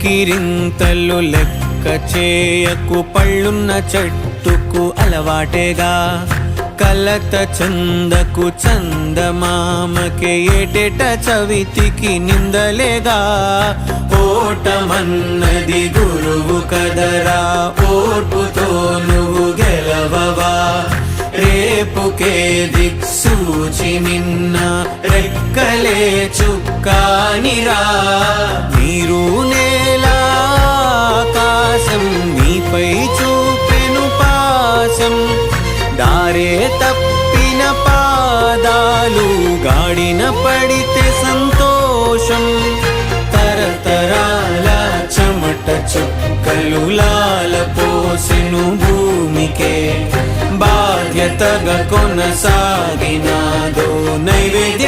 కేరింతలు లెక్క చేయకు, పళ్ళున్న చెట్టుకు అలవాటేగా. కలత చందకు చందమామకే ఏటేట చవితికి నిందలేగా. ఓటమన్నది గురువు కదరా, ఓర్పుతో నువ్వు గెలవవా. రేపుకే దిక్సూచి నిన్న రెక్కలే చుక్కానిరా. నీరు నేల ఆకాశం నీపై చూపెను పాశం. దారే తప్పిన పాదాలు గాడిన పడితే సంతోషం. తరతరాల చెమట చుక్కలు లాల పోసెను భూమికే. బాధ్యతగా కొనసాగినాదో నైవేద్యం